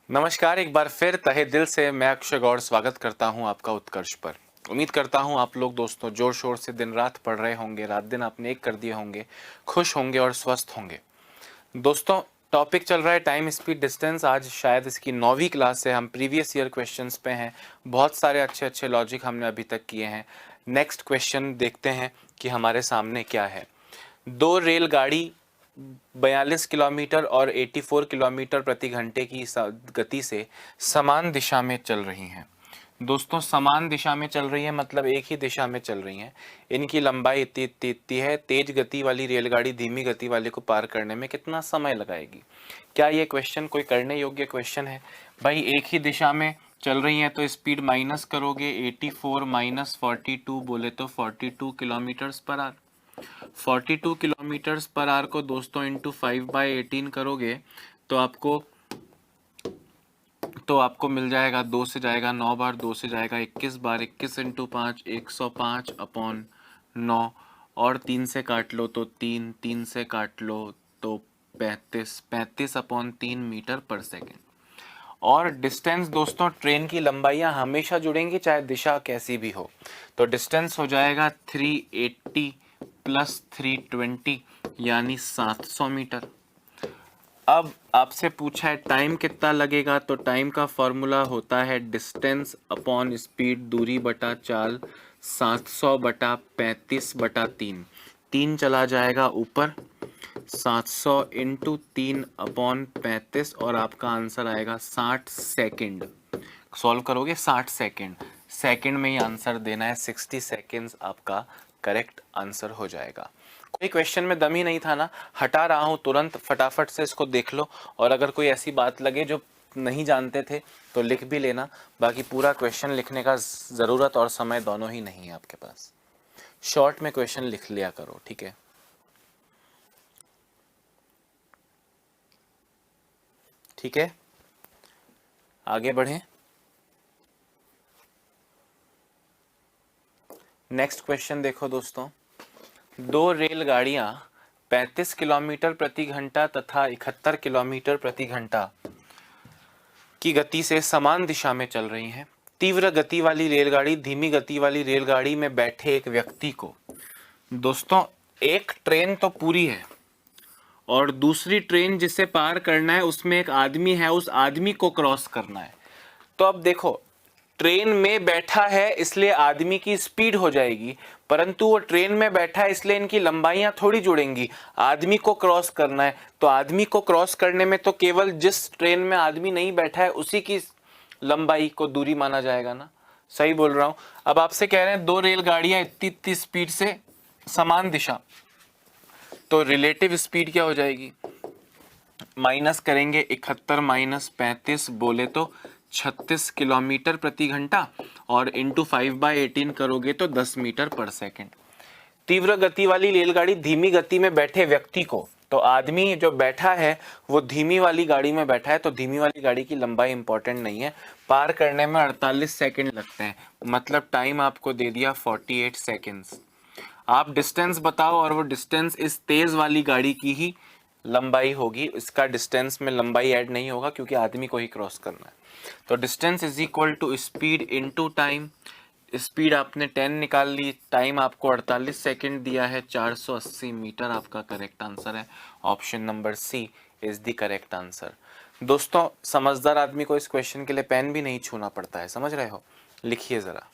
नमस्कार, एक बार फिर तहे दिल से मैं अक्षय गौड़ स्वागत करता हूं आपका उत्कर्ष पर। उम्मीद करता हूं आप लोग दोस्तों जोर शोर से दिन रात पढ़ रहे होंगे, रात दिन आपने एक कर दिए होंगे, खुश होंगे और स्वस्थ होंगे। दोस्तों, टॉपिक चल रहा है टाइम स्पीड डिस्टेंस। आज शायद इसकी 9वीं क्लास है, हम प्रीवियस ईयर क्वेश्चंस पे हैं। बहुत सारे अच्छे अच्छे लॉजिक हमने अभी तक किए हैं। नेक्स्ट क्वेश्चन देखते हैं कि हमारे सामने क्या है। दो रेलगाड़ी 42 किलोमीटर और 84 किलोमीटर प्रति घंटे की गति से समान दिशा में चल रही हैं। दोस्तों, समान दिशा में चल रही है मतलब एक ही दिशा में चल रही हैं। इनकी लंबाई इतनी है। तेज गति वाली रेलगाड़ी धीमी गति वाले को पार करने में कितना समय लगाएगी? क्या ये क्वेश्चन कोई करने योग्य क्वेश्चन है? भाई, एक ही दिशा में चल रही हैं तो स्पीड माइनस करोगे, 84 माइनस 42 बोले तो 42 kilometres per hour. 42 kilometres per hour को दोस्तों इंटू 5/18 करोगे तो आपको मिल जाएगा, 2 से जाएगा 9 बार, 2 से जाएगा 21 बार, 21 इंटू 5 105 अपॉन 9, और 3 से काट लो तो 3, 3 से काट लो तो 35, 35 अपॉन 3 मीटर पर सेकेंड। और डिस्टेंस दोस्तों, ट्रेन की लंबाइयाँ हमेशा जुड़ेंगी चाहे दिशा कैसी भी हो। तो डिस्टेंस हो जाएगा 380 प्लस 320 यानी 700 मीटर। अब आपसे पूछा है टाइम कितना लगेगा, तो टाइम का फॉर्मूला होता है डिस्टेंस अपॉन स्पीड, दूरी बटा चाल, 700 बटा 35 बटा 3। 3 चला जाएगा ऊपर, 700 इंटू 3 अपॉन 35 और आपका आंसर आएगा 60 सेकेंड। सॉल्व करोगे 60 सेकेंड, सेकेंड में ही आंसर देना है। 60 सेकेंड्स आपका करेक्ट आंसर हो जाएगा। कोई क्वेश्चन में दम ही नहीं था ना, हटा रहा हूं तुरंत, फटाफट से इसको देख लो। और अगर कोई ऐसी बात लगे जो नहीं जानते थे तो लिख भी लेना। बाकी पूरा क्वेश्चन लिखने का ज़रूरत और समय दोनों ही नहीं है आपके पास। शॉर्ट में क्वेश्चन लिख लिया करो, ठीक है? ठीक है, आगे बढ़ें। नेक्स्ट क्वेश्चन देखो दोस्तों। दो रेलगाड़ियां 35 किलोमीटर प्रति घंटा तथा 71 किलोमीटर प्रति घंटा की गति से समान दिशा में चल रही हैं। तीव्र गति वाली रेलगाड़ी धीमी गति वाली रेलगाड़ी में बैठे एक व्यक्ति को, दोस्तों एक ट्रेन तो पूरी है और दूसरी ट्रेन जिसे पार करना है उसमें एक आदमी है, उस आदमी को क्रॉस करना है। तो अब देखो, ट्रेन में बैठा है इसलिए आदमी की स्पीड हो जाएगी, परंतु वो ट्रेन में बैठा है इसलिए इनकी लंबाइयां थोड़ी जुड़ेंगी। आदमी को क्रॉस करना है तो आदमी को क्रॉस करने में तो केवल जिस ट्रेन में आदमी नहीं बैठा है उसी की लंबाई को दूरी माना जाएगा ना। सही बोल रहा हूं? अब आपसे कह रहे हैं दो रेलगाड़ियां इतनी इतनी स्पीड से समान दिशा, तो रिलेटिव स्पीड क्या हो जाएगी? माइनस करेंगे 71 माइनस 35 बोले तो 36 किलोमीटर प्रति घंटा, और इंटू 5/18 करोगे तो 10 मीटर पर सेकेंड। तीव्र गति वाली रेलगाड़ी धीमी गति में बैठे व्यक्ति को, तो आदमी जो बैठा है वो धीमी वाली गाड़ी में बैठा है, तो धीमी वाली गाड़ी की लंबाई इंपॉर्टेंट नहीं है। पार करने में 48 सेकेंड लगते हैं, मतलब टाइम आपको दे दिया 48 सेकेंड्स। आप डिस्टेंस बताओ और वो डिस्टेंस इस तेज वाली गाड़ी की ही लंबाई होगी, इसका डिस्टेंस में लंबाई ऐड नहीं होगा क्योंकि आदमी को ही क्रॉस करना है। तो distance is equal to speed into time. Speed आपने 10 निकाल ली, टाइम आपको 48 सेकंड दिया है, 480 मीटर आपका करेक्ट आंसर है। Option number C is the correct answer. दोस्तों, समझदार आदमी को इस क्वेश्चन के लिए पेन भी नहीं छूना पड़ता है, समझ रहे हो? लिखिए जरा।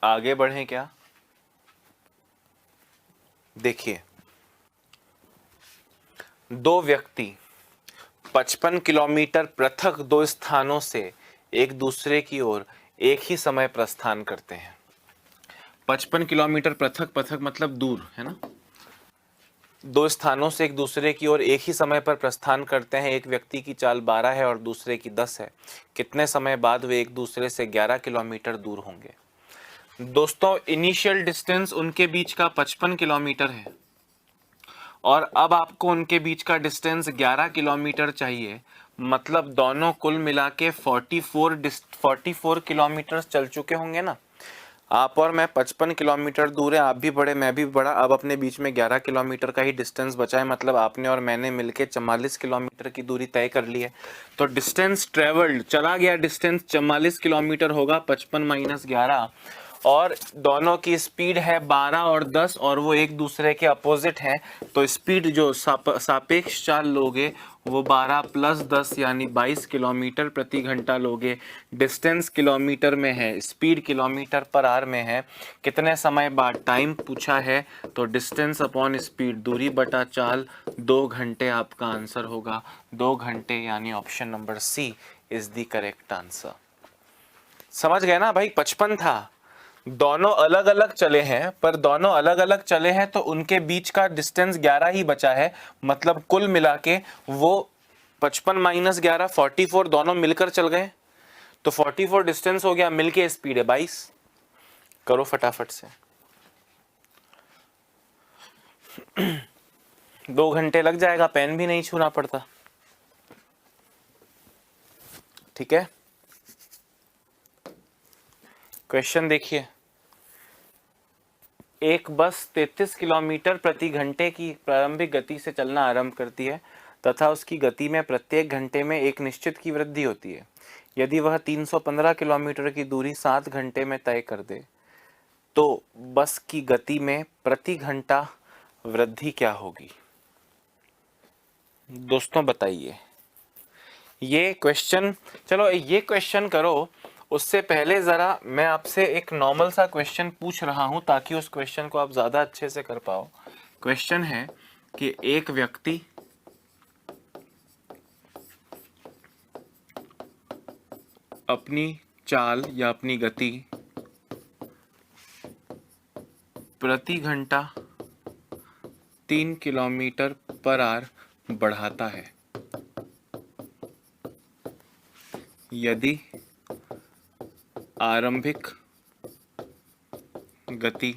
आगे बढ़ें क्या? देखिए, दो व्यक्ति 55 किलोमीटर पृथक दो स्थानों से एक दूसरे की ओर एक ही समय प्रस्थान करते हैं। 55 किलोमीटर पृथक, पृथक मतलब दूर, है ना। दो स्थानों से एक दूसरे की ओर एक ही समय पर प्रस्थान करते हैं। एक व्यक्ति की चाल 12 है और दूसरे की 10 है। कितने समय बाद वे एक दूसरे से 11 किलोमीटर दूर होंगे। दोस्तों, इनिशियल डिस्टेंस उनके बीच का 55 किलोमीटर है और अब आपको उनके बीच का डिस्टेंस 11 किलोमीटर चाहिए। मतलब दोनों कुल मिला के 44 किलोमीटर चल चुके होंगे ना। आप और मैं 55 किलोमीटर दूर है, आप भी बढ़े मैं भी बढ़ा, अब अपने बीच में 11 किलोमीटर का ही डिस्टेंस बचा है। मतलब आपने और मैंने मिलके 44 किलोमीटर की दूरी तय कर ली है। तो डिस्टेंस ट्रेवल्ड चला गया, डिस्टेंस 44 किलोमीटर होगा 55 माइनस 11, और दोनों की स्पीड है 12 और 10 और वो एक दूसरे के अपोजिट हैं। तो स्पीड जो सापेक्ष चाल लोगे वो 12 प्लस 10 यानी 22 किलोमीटर प्रति घंटा लोगे। डिस्टेंस किलोमीटर में है, स्पीड किलोमीटर पर आवर में है। कितने समय बाद टाइम पूछा है, तो डिस्टेंस अपॉन स्पीड, दूरी बटा चाल, 2 घंटे आपका आंसर होगा। 2 घंटे यानी option number C is the correct answer. समझ गए ना भाई, 55 था, दोनों अलग अलग चले हैं, पर दोनों अलग अलग चले हैं तो उनके बीच का डिस्टेंस 11 ही बचा है। मतलब कुल मिला के वो 55 माइनस 11 44 दोनों मिलकर चल गए, तो 44 डिस्टेंस हो गया, मिलके स्पीड है 22। करो फटाफट से। 2 घंटे लग जाएगा, पेन भी नहीं छूना पड़ता। ठीक है, क्वेश्चन देखिए। एक बस 33 किलोमीटर प्रति घंटे की प्रारंभिक गति से चलना आरंभ करती है तथा उसकी गति में प्रत्येक घंटे में एक निश्चित की वृद्धि होती है। यदि वह 315 किलोमीटर की दूरी 7 घंटे में तय कर दे तो बस की गति में प्रति घंटा वृद्धि क्या होगी। दोस्तों बताइए ये क्वेश्चन। चलो ये क्वेश्चन करो, उससे पहले ज़रा मैं आपसे एक नॉर्मल सा क्वेश्चन पूछ रहा हूं ताकि उस क्वेश्चन को आप ज़्यादा अच्छे से कर पाओ। क्वेश्चन है कि एक व्यक्ति अपनी चाल या अपनी गति प्रति घंटा 3 किलोमीटर पर आवर बढ़ाता है। यदि आरंभिक गति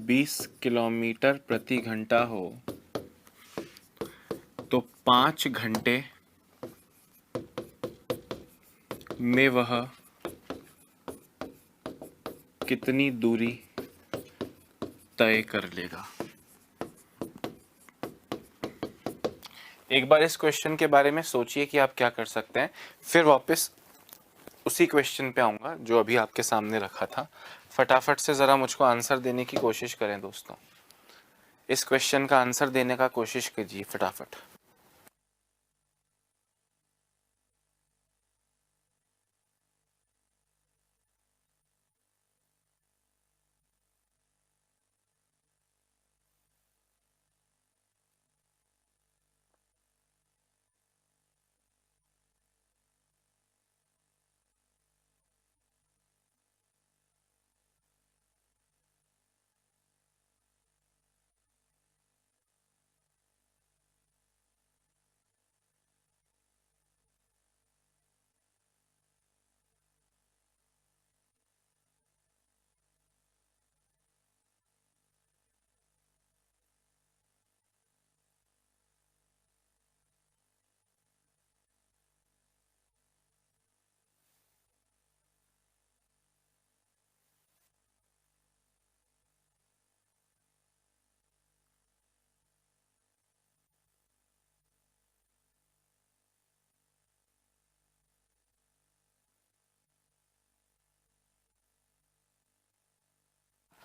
20 किलोमीटर प्रति घंटा हो तो 5 घंटे में वह कितनी दूरी तय कर लेगा। एक बार इस क्वेश्चन के बारे में सोचिए कि आप क्या कर सकते हैं, फिर वापस उसी क्वेश्चन पे आऊँगा जो अभी आपके सामने रखा था। फटाफट से ज़रा मुझको आंसर देने की कोशिश करें दोस्तों, इस क्वेश्चन का आंसर देने का कोशिश कीजिए फटाफट।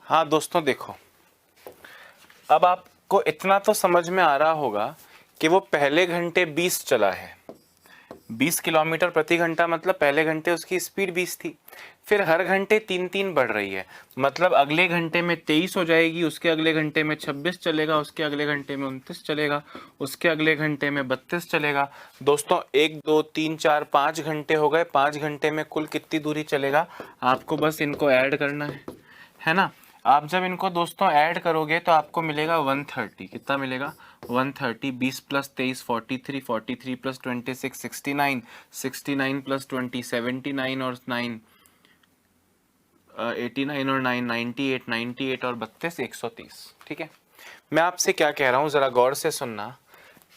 हाँ दोस्तों देखो, अब आपको इतना तो समझ में आ रहा होगा कि वो पहले घंटे 20 चला है, 20 किलोमीटर प्रति घंटा मतलब पहले घंटे उसकी स्पीड 20 थी, फिर हर घंटे 3-3 बढ़ रही है, मतलब अगले घंटे में 23 हो जाएगी, उसके अगले घंटे में 26 चलेगा, उसके अगले घंटे में 29 चलेगा, उसके अगले घंटे में 32 चलेगा। दोस्तों 1 2 3 4 5 घंटे हो गए, 5 घंटे में कुल कितनी दूरी चलेगा, आपको बस इनको ऐड करना है ना। आप जब इनको दोस्तों ऐड करोगे तो आपको मिलेगा 130। कितना मिलेगा? 130। 20 प्लस 23 43, 43 प्लस 26 69, 69 प्लस 20 79 और 9 89 और 9 98, 98 और 32 130। ठीक है, मैं आपसे क्या कह रहा हूँ जरा गौर से सुनना।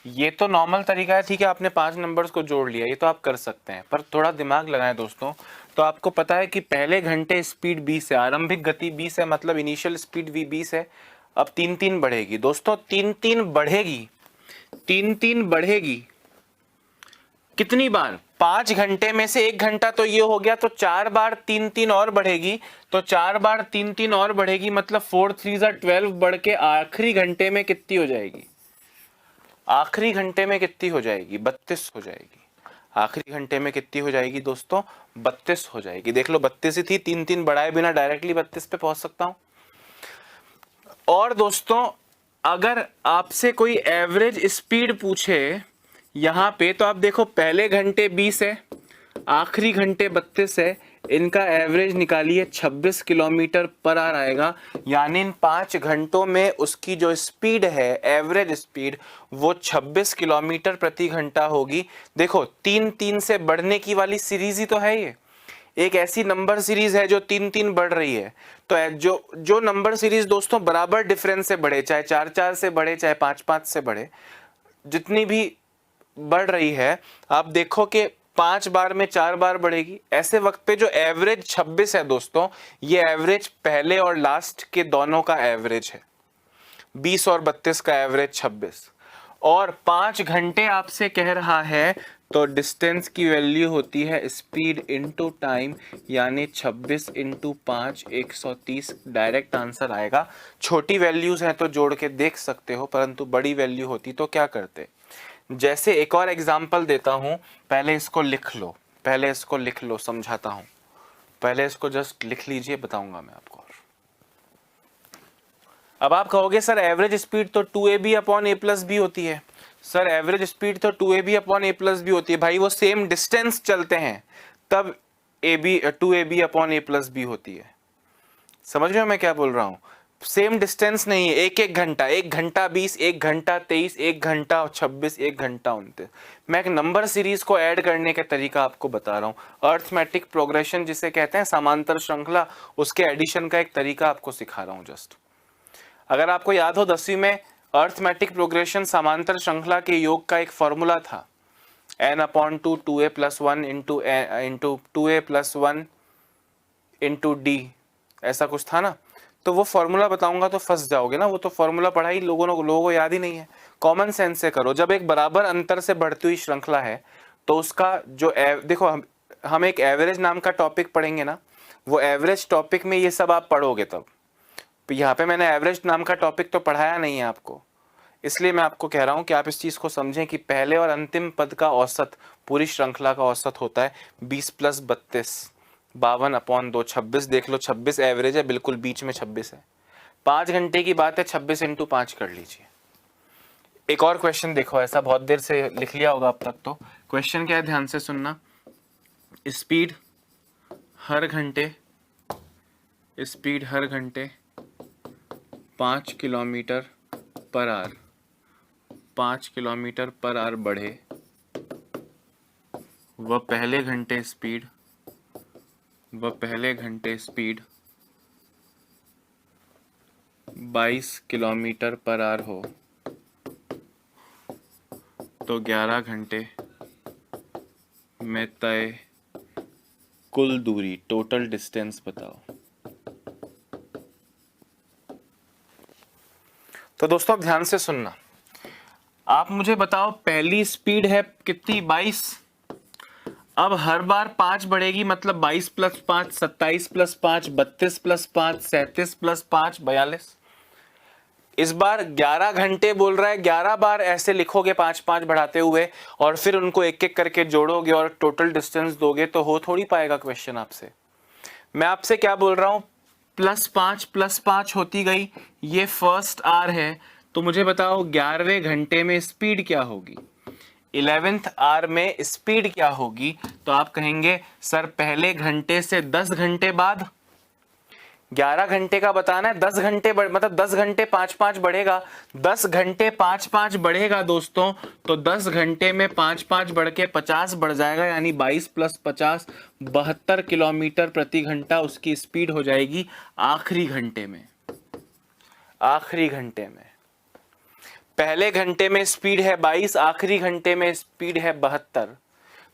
ये तो नॉर्मल तरीका है, ठीक है, आपने 5 नंबर्स को जोड़ लिया, ये तो आप कर सकते हैं, पर थोड़ा दिमाग लगाएं दोस्तों। तो आपको पता है कि पहले घंटे स्पीड 20 है, आरंभिक गति 20 है, मतलब इनिशियल स्पीड भी 20 है। अब 3-3 बढ़ेगी दोस्तों, 3-3 बढ़ेगी, 3-3 बढ़ेगी कितनी बार? 5 घंटे में से 1 घंटा तो ये हो गया, तो 4 बार 3-3 और बढ़ेगी, तो 4 बार 3-3 और बढ़ेगी, मतलब 4 3 12 बढ़ के आखिरी घंटे में कितनी हो जाएगी? आखिरी घंटे में कितनी हो जाएगी? 32 हो जाएगी। आखिरी घंटे में कितनी हो जाएगी दोस्तों? 32 हो जाएगी। देख लो 32 ही थी, 3-3 बढ़ाए बिना डायरेक्टली 32 पे पहुंच सकता हूं। और दोस्तों अगर आपसे कोई एवरेज स्पीड पूछे यहां पे, तो आप देखो पहले घंटे 20 है, आखिरी घंटे 32 है, इनका एवरेज निकालिए 26 किलोमीटर पर आवर आएगा। यानी इन 5 घंटों में उसकी जो स्पीड है, एवरेज स्पीड, वो 26 किलोमीटर प्रति घंटा होगी। देखो 3-3 से बढ़ने की वाली सीरीज ही तो है ये, एक ऐसी नंबर सीरीज है जो 3-3 बढ़ रही है। तो जो नंबर सीरीज दोस्तों बराबर डिफरेंस से बढ़े, चाहे 4-4 से बढ़े चाहे 5-5 से बढ़े, जितनी भी बढ़ रही है, आप देखो कि 5 बार में 4 बार बढ़ेगी। ऐसे वक्त पे जो एवरेज 26 है दोस्तों, ये एवरेज पहले और लास्ट के दोनों का एवरेज है। 20 और 32 का एवरेज 26, और 5 घंटे आपसे कह रहा है, तो डिस्टेंस की वैल्यू होती है स्पीड इनटू टाइम, यानी 26 इंटू 5 130 डायरेक्ट आंसर आएगा। छोटी वैल्यूज हैं तो जोड़ के देख सकते हो, परंतु बड़ी वैल्यू होती तो क्या करते? जैसे एक और एग्जांपल देता हूं, पहले इसको लिख लो, पहले इसको लिख लो, समझाता हूं, पहले इसको जस्ट लिख लीजिए, बताऊंगा मैं आपको। अब आप कहोगे सर एवरेज स्पीड तो 2ab अपॉन a प्लस बी होती है। सर एवरेज स्पीड तो 2ab अपॉन a प्लस बी होती है। भाई वो सेम डिस्टेंस चलते हैं तब ab 2ab अपॉन a प्लस बी होती है। समझ रहे हो मैं क्या बोल रहा हूं? सेम डिस्टेंस नहीं है, एक एक घंटा, 1 घंटा 20, 1 घंटा 23, 1 घंटा 26, 1 घंटा 29। मैं एक नंबर सीरीज को ऐड करने का तरीका आपको बता रहा हूं, अर्थमेटिक प्रोग्रेशन जिसे कहते हैं, समांतर श्रृंखला, उसके एडिशन का एक तरीका आपको सिखा रहा हूं जस्ट। अगर आपको याद हो 10वीं में अर्थमेटिक प्रोग्रेशन समांतर श्रृंखला के योग का एक फॉर्मूला था, n/2 2a + 1 into 2a + 1 into D, ऐसा कुछ था ना। तो वो फॉर्मूला बताऊंगा तो फंस जाओगे ना, वो तो फॉर्मूला पढ़ाई लोगों को याद ही नहीं है। कॉमन सेंस से करो, जब एक बराबर अंतर से बढ़ती हुई श्रृंखला है तो उसका जो देखो हम एक एवरेज नाम का टॉपिक पढ़ेंगे ना, वो एवरेज टॉपिक में ये सब आप पढ़ोगे तब। यहाँ पे मैंने एवरेज नाम का टॉपिक तो पढ़ाया नहीं है आपको, इसलिए मैं आपको कह रहा हूँ कि आप इस चीज को समझें कि पहले और अंतिम पद का औसत, पूरी श्रृंखला का औसत होता है 20 + 32, 52/2, 26। देख लो 26 एवरेज है, बिल्कुल बीच में 26 है। 5 घंटे की बात है, 26 × 5 कर लीजिए। एक और क्वेश्चन देखो, ऐसा बहुत देर से लिख लिया होगा अब तक, तो क्वेश्चन क्या है ध्यान से सुनना। स्पीड हर घंटे 5 किलोमीटर पर आवर, 5 किलोमीटर पर आवर बढ़े, वह पहले घंटे स्पीड 22 किलोमीटर पर आवर हो, तो 11 घंटे में तय कुल दूरी, टोटल डिस्टेंस बताओ। तो दोस्तों ध्यान से सुनना, आप मुझे बताओ पहली स्पीड है कितनी? 22। अब हर बार 5 बढ़ेगी, मतलब 22 + 5 27 + 5 32 + 5 37 + 5 42। इस बार 11 घंटे बोल रहा है, 11 बार ऐसे लिखोगे 5-5 बढ़ाते हुए और फिर उनको एक एक करके जोड़ोगे और टोटल डिस्टेंस दोगे तो हो थोड़ी पाएगा क्वेश्चन आपसे। मैं आपसे क्या बोल रहा हूं, +5 होती गई, ये फर्स्ट आर है, तो मुझे बताओ 11वें घंटे में स्पीड क्या होगी, 11th आर में स्पीड क्या होगी। तो आप कहेंगे सर पहले घंटे से 10 घंटे बाद, 11 घंटे का बताना है, 10 घंटे मतलब 10 घंटे 5-5 बढ़ेगा, 10 घंटे 5-5 बढ़ेगा दोस्तों, तो 10 घंटे में 5-5 बढ़ के 50 बढ़ जाएगा, यानी 22 + 50 72 किलोमीटर प्रति घंटा उसकी स्पीड हो जाएगी आखिरी घंटे में। आखिरी घंटे में पहले घंटे में स्पीड है 22, आखिरी घंटे में स्पीड है 72,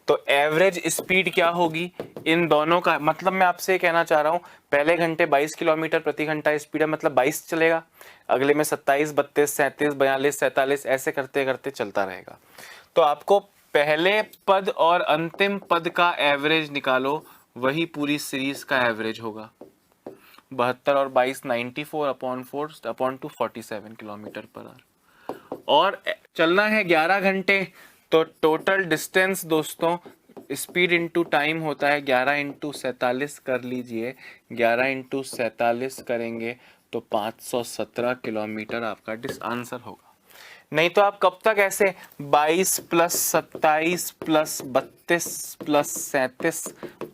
तो एवरेज स्पीड क्या होगी इन दोनों का, मतलब मैं आपसे कहना चाह रहा हूं पहले घंटे 22 किलोमीटर प्रति घंटा स्पीड है, मतलब 22 चलेगा, अगले में 27, 32, 37, 42, 47 ऐसे करते करते चलता रहेगा। तो आपको पहले पद और अंतिम पद का एवरेज निकालो, वही पूरी सीरीज का एवरेज होगा। 72 और 22 94/4/2 47 km/h और चलना है 11 घंटे, तो टोटल डिस्टेंस दोस्तों स्पीड इंटू टाइम होता है 11 × 47 कर लीजिए, 11 × 47 करेंगे तो 517 किलोमीटर आपका आंसर होगा। नहीं तो आप कब तक ऐसे 22 + 27 + 32 + 37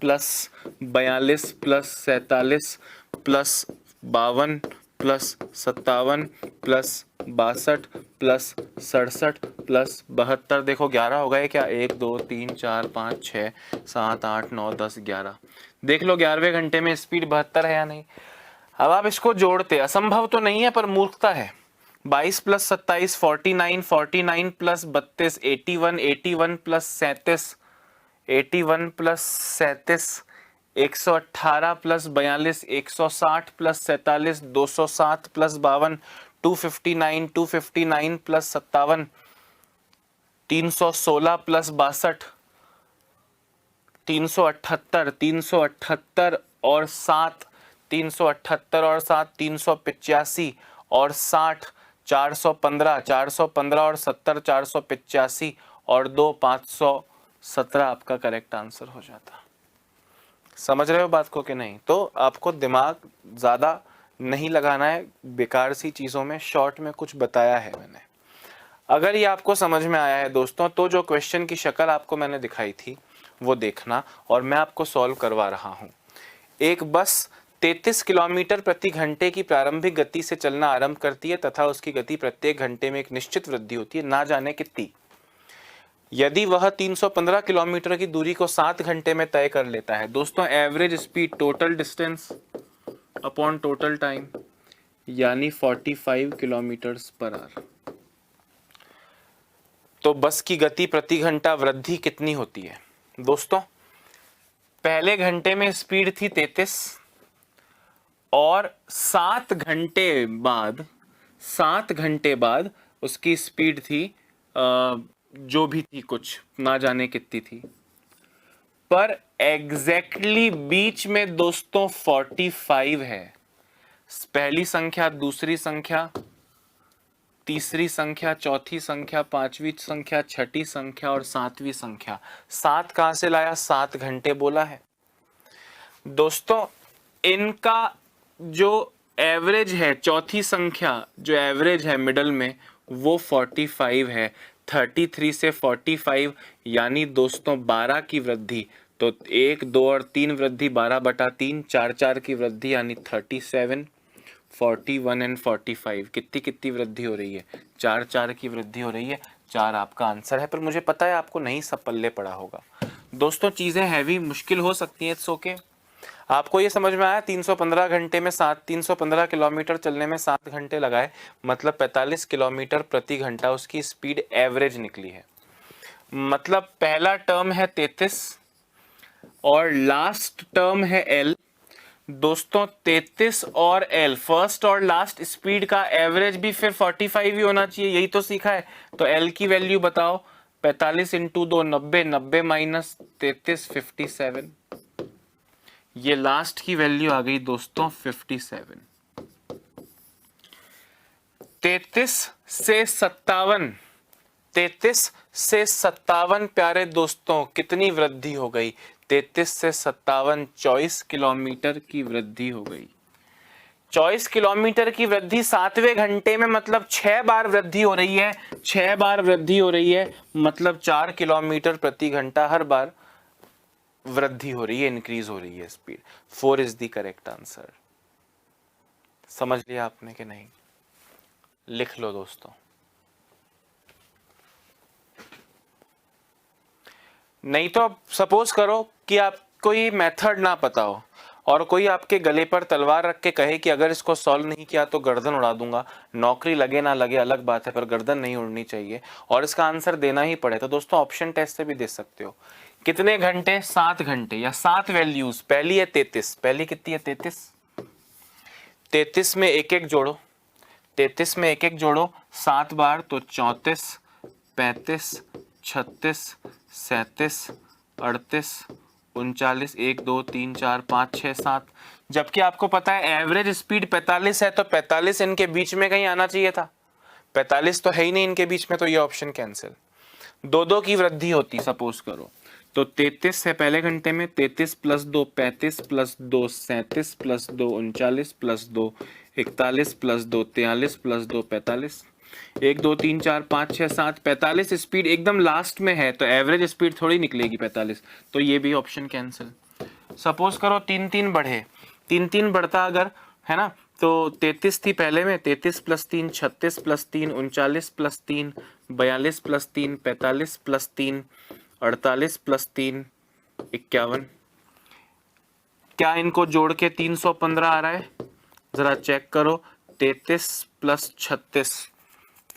+ 42 + 47 + 52 + 57 + 62 + 67 + 72, देखो 11 हो गए क्या, 1 2 3 4 5 6 7 8 9 10 11, देख लो 11वें घंटे में स्पीड 72 है या नहीं। अब आप इसको जोड़ते, असंभव तो नहीं है पर मूर्खता है। 22 + 27 49, 49 + 32 81, 81 + 37 81 + 37 118 + 42 160 + 47 207 + 52 259 259 + 57 316 + 62 378 378 और 7 378 और 7 385 और 60 415 415 और 70 485 और 2 517 आपका करेक्ट आंसर हो जाता। समझ रहे हो बात को कि नहीं? तो आपको दिमाग ज़्यादा नहीं लगाना है बेकार सी चीज़ों में, शॉर्ट में कुछ बताया है मैंने। अगर ये आपको समझ में आया है दोस्तों, तो जो क्वेश्चन की शक्ल आपको मैंने दिखाई थी वो देखना और मैं आपको सॉल्व करवा रहा हूँ। एक बस 33 किलोमीटर प्रति घंटे की प्रारंभिक गति से चलना आरंभ करती है तथा उसकी गति प्रत्येक घंटे में एक निश्चित वृद्धि होती है, ना जाने कितनी। यदि वह 315 किलोमीटर की दूरी को 7 घंटे में तय कर लेता है, दोस्तों average speed total distance upon total time यानी 45 km/h, तो बस की गति प्रति घंटा वृद्धि कितनी होती है दोस्तों? पहले घंटे में स्पीड थी 33 और 7 घंटे बाद उसकी स्पीड थी जो भी थी, कुछ ना जाने कितनी थी, पर एग्जैक्टली बीच में दोस्तों 45 है। पहली संख्या, दूसरी संख्या, तीसरी संख्या, चौथी संख्या, पांचवी संख्या, छठी संख्या और सातवीं संख्या। 7 कहां से लाया? 7 घंटे बोला है दोस्तों। इनका जो एवरेज है, चौथी संख्या जो एवरेज है मिडल में, वो 45 है। 33 से 45 यानी दोस्तों 12 की वृद्धि, तो 1 2 और 3 वृद्धि 12/3, 4 4 की वृद्धि यानी 37, 41 एंड 45 कितनी वृद्धि हो रही है? 4 4 की वृद्धि हो रही है। 4 आपका आंसर है, पर मुझे पता है आपको नहीं सब पल्ले पड़ा होगा दोस्तों, चीजें हैवी मुश्किल हो सकती हैं, इट्स ओके। आपको ये समझ में आया? 315 घंटे में 315 किलोमीटर चलने में 7 घंटे लगाए, मतलब 45 किलोमीटर प्रति घंटा उसकी स्पीड एवरेज निकली है। मतलब पहला टर्म है 33 और लास्ट टर्म है एल। दोस्तों 33 और एल, फर्स्ट और लास्ट स्पीड का एवरेज भी फिर 45 ही होना चाहिए, यही तो सीखा है। तो एल की वैल्यू बताओ, 45 × 2 90, 90 - 33 57। ये लास्ट की वैल्यू आ गई दोस्तों 57। 33 से 57, 33 से 57 प्यारे दोस्तों कितनी वृद्धि हो गई? 33 से 57 24 किलोमीटर की वृद्धि हो गई। 24 किलोमीटर की वृद्धि 7वें घंटे में, मतलब 6 बार वृद्धि हो रही है। 6 बार वृद्धि हो रही है मतलब 4 किलोमीटर प्रति घंटा हर बार वृद्धि हो रही है, इंक्रीज हो रही है speed. 4 is the correct answer. समझ लिया आपने कि नहीं? लिख लो दोस्तों। नहीं तो सपोज करो कि आपको ये मेथड ना पता हो और कोई आपके गले पर तलवार रख के कहे कि अगर इसको सॉल्व नहीं किया तो गर्दन उड़ा दूंगा। नौकरी लगे ना लगे अलग बात है, पर गर्दन नहीं उड़नी चाहिए और इसका आंसर देना ही पड़े। तो दोस्तों ऑप्शन टेस्ट से भी दे सकते हो। कितने घंटे? 7 घंटे या 7 वैल्यूज। पहली है 33, पहली कितनी है? 33। 33 में एक एक जोड़ो, 33 में एक एक जोड़ो 7 बार, तो 34, 35, 36, 37, 38, 39, 1 2 3 4 5 6 7। जबकि आपको पता है एवरेज स्पीड 45 है, तो 45 इनके बीच में कहीं आना चाहिए था। 45 तो है ही नहीं इनके बीच में, तो ये ऑप्शन कैंसिल। 2 की वृद्धि होती सपोज करो, तो 33 है पहले घंटे में, 33 plus 2 35 plus 2 37 plus 2 39 plus 2 41 plus 2 43 plus 2 45। 1 2 3 4 5 6 7, 45 speed एकदम लास्ट में है, तो एवरेज स्पीड थोड़ी निकलेगी 45, तो ये भी ऑप्शन कैंसिल। सपोज करो 3 बढ़े, 3 बढ़ता अगर है ना, तो 33 थी पहले में, 33 plus 3 36 plus 3 39 plus 3 42 plus 3 45 plus 3 48 plus 3 51। क्या इनको जोड़ के 315 आ रहा है? जरा चेक करो। 33 plus 36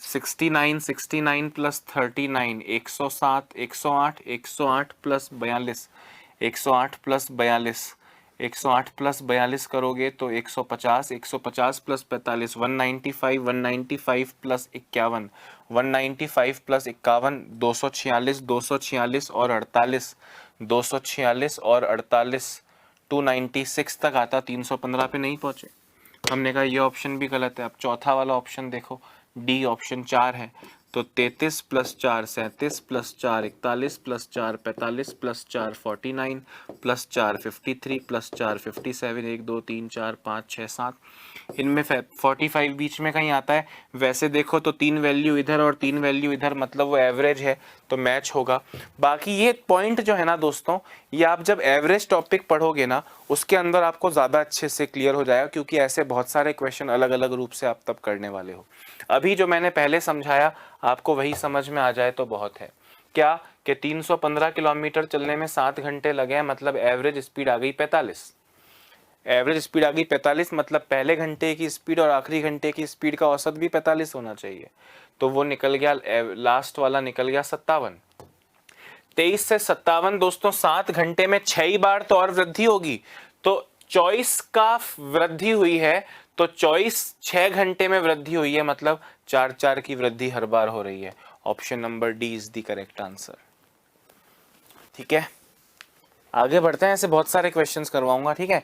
69, 69 plus 39 107, 108, 108 plus 42, 108 plus 42, 108 plus 42 करोगे तो 150, 150 प्लस 45 195, 195 प्लस 51, 195 प्लस 51 246, 246 और 48, 246 और 48 296 तक आता। 315 पे नहीं पहुंचे। हमने कहा ये ऑप्शन भी गलत है। अब चौथा वाला ऑप्शन देखो, डी ऑप्शन 4 है, तो 33 plus 4 37 plus 4 41 plus 4 45 plus 4 49 plus 4 53 plus 4 57 1 2 3 4 5 6 7, इनमें 45 बीच में कहीं आता है। वैसे देखो तो 3 वैल्यू इधर और 3 वैल्यू इधर, मतलब वो एवरेज है तो मैच होगा। बाकी ये पॉइंट जो है ना दोस्तों, ये आप जब एवरेज टॉपिक पढ़ोगे ना उसके अंदर आपको ज़्यादा अच्छे से क्लियर हो जाएगा, क्योंकि ऐसे बहुत सारे क्वेश्चन अलग अलग रूप से आप तब करने वाले हो। अभी जो मैंने पहले समझाया आपको वही समझ में आ जाए तो बहुत है। क्या कि 315 किलोमीटर चलने में 7 घंटे लगे हैं, मतलब एवरेज स्पीड आ गई 45। एवरेज स्पीड आ गई 45, मतलब पहले घंटे की स्पीड और आखिरी घंटे की स्पीड का औसत भी 45 होना चाहिए, तो वो निकल गया, लास्ट वाला निकल गया 57। 23 से 57 दोस्तों 7 घंटे में 6 बार तो और वृद्धि होगी, तो 24 का वृद्धि हुई है, तो 24 6 घंटे में वृद्धि हुई है, मतलब 4 की वृद्धि हर बार हो रही है। Option number D is the correct answer. ठीक है, आगे बढ़ते हैं, ऐसे बहुत सारे क्वेश्चंस करवाऊंगा। ठीक है,